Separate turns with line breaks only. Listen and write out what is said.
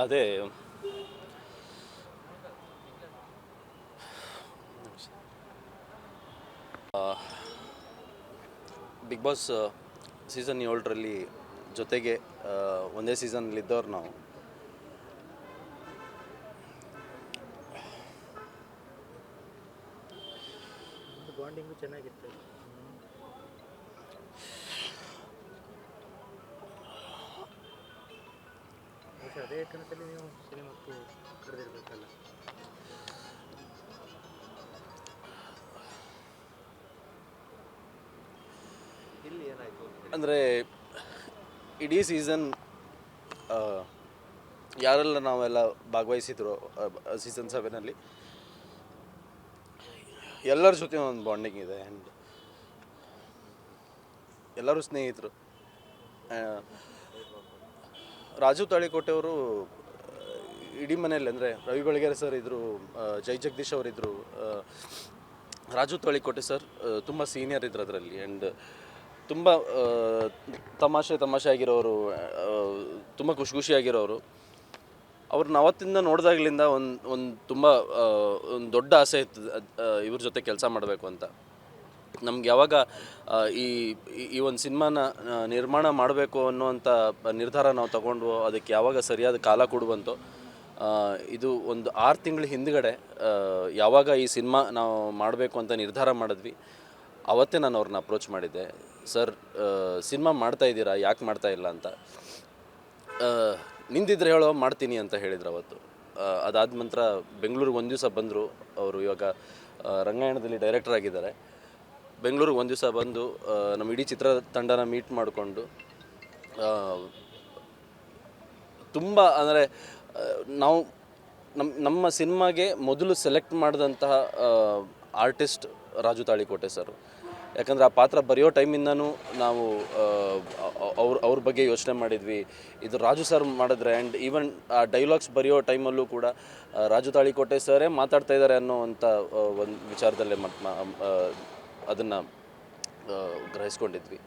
ಅದೇ big boss season 7ರಲ್ಲಿ ಜೊತೆಗೆ ಒಂದೇ ಸೀಸನ್ಲಿದ್ದವ್ರು ನಾವು.
ಬಾಂಡಿಂಗು ಚೆನ್ನಾಗಿತ್ತು. ಅದೇ ಕನಸಲ್ಲಿ ನೀವು ಸಿನಿಮಾಕ್ಕೆ ಕರೆದಿರ್ಬೇಕಲ್ಲ. ಇಲ್ಲಿ ಏನಾಯಿತು
ಅಂದರೆ ಇಡೀ ಸೀಸನ್ ಯಾರೆಲ್ಲ ನಾವೆಲ್ಲ ಭಾಗವಹಿಸಿದ್ರು ಸೀಸನ್ 7ನಲ್ಲಿ ಎಲ್ಲರ ಜೊತೆ ಒಂದು ಬಾಂಡಿಂಗ್ ಇದೆ. ಆ್ಯಂಡ್ ಎಲ್ಲರೂ ಸ್ನೇಹಿತರು. ರಾಜು ತಾಳಿಕೋಟೆಯವರು ಇಡೀ ಮನೆಯಲ್ಲಿ, ಅಂದರೆ ರವಿ ಬೆಳಗೆರೆ ಸರ್ ಇದ್ದರು, ಜೈ ಜಗದೀಶ್ ಅವರಿದ್ದರು, ರಾಜು ತಾಳಿಕೋಟೆ ಸರ್ ತುಂಬ ಸೀನಿಯರ್ ಇದ್ರು ಅದರಲ್ಲಿ. ಆ್ಯಂಡ್ ತುಂಬ ತಮಾಷೆ ಆಗಿರೋರು, ತುಂಬ ಖುಷಿಯಾಗಿರೋರು. ಅವ್ರನ್ನ ಅವತ್ತಿಂದ ನೋಡಿದಾಗಲಿಂದ ಒಂದು ತುಂಬ ಒಂದು ದೊಡ್ಡ ಆಸೆ ಇತ್ತು ಇವ್ರ ಜೊತೆ ಕೆಲಸ ಮಾಡಬೇಕು ಅಂತ. ನಮ್ಗೆ ಯಾವಾಗ ಈ ಈ ಒಂದು ಸಿನಿಮಾನ ನಿರ್ಮಾಣ ಮಾಡಬೇಕು ಅನ್ನುವಂಥ ನಿರ್ಧಾರ ನಾವು ತಗೊಂಡು ಅದಕ್ಕೆ ಯಾವಾಗ ಸರಿಯಾದ ಕಾಲ ಕೊಡುವಂತೋ, ಇದು ಒಂದು 6 ತಿಂಗಳ ಹಿಂದ್ಗಡೆ ಯಾವಾಗ ಈ ಸಿನಿಮಾ ನಾವು ಮಾಡಬೇಕು ಅಂತ ನಿರ್ಧಾರ ಮಾಡಿದ್ವಿ, ಅವತ್ತೇ ನಾನು ಅವ್ರನ್ನ ಅಪ್ರೋಚ್ ಮಾಡಿದ್ದೆ. ಸರ್, ಸಿನಿಮಾ ಮಾಡ್ತಾಯಿದ್ದೀರಾ, ಯಾಕೆ ಮಾಡ್ತಾಯಿಲ್ಲ ಅಂತ. ನಿಂದಿದ್ರೆ ಹೇಳೋ, ಮಾಡ್ತೀನಿ ಅಂತ ಹೇಳಿದ್ರು ಅವತ್ತು. ಅದಾದ ನಂತರ ಬೆಂಗಳೂರಿಗೆ ಒಂದು ದಿವಸ ಬಂದರು. ಅವರು ಇವಾಗ ರಂಗಾಯಣದಲ್ಲಿ ಡೈರೆಕ್ಟರ್ ಆಗಿದ್ದಾರೆ. ಬೆಂಗಳೂರಿಗೆ ಒಂದು ದಿವಸ ಬಂದು ನಮ್ಮ ಇಡೀ ಚಿತ್ರತಂಡನ ಮೀಟ್ ಮಾಡಿಕೊಂಡು ತುಂಬ, ಅಂದರೆ ನಾವು ನಮ್ಮ ಸಿನಿಮಾಗೆ ಮೊದಲು ಸೆಲೆಕ್ಟ್ ಮಾಡಿದಂತಹ ಆರ್ಟಿಸ್ಟ್ ರಾಜು ತಾಳಿಕೋಟೆ ಸರ್. ಯಾಕಂದರೆ ಆ ಪಾತ್ರ ಬರೆಯೋ ಟೈಮಿಂದನೂ ನಾವು ಅವ್ರ ಬಗ್ಗೆ ಯೋಚನೆ ಮಾಡಿದ್ವಿ, ಇದು ರಾಜು ಸರ್ ಮಾಡಿದ್ರೆ. ಆ್ಯಂಡ್ ಈವನ್ ಆ ಡೈಲಾಗ್ಸ್ ಬರೆಯೋ ಟೈಮಲ್ಲೂ ಕೂಡ ರಾಜು ತಾಳಿಕೋಟೆ ಸರೇ ಮಾತಾಡ್ತಾ ಇದ್ದಾರೆ ಅನ್ನೋವಂಥ ಒಂದು ವಿಚಾರದಲ್ಲೇ ಅದನ್ನು ಗ್ರಹಿಸ್ಕೊಂಡಿದ್ವಿ.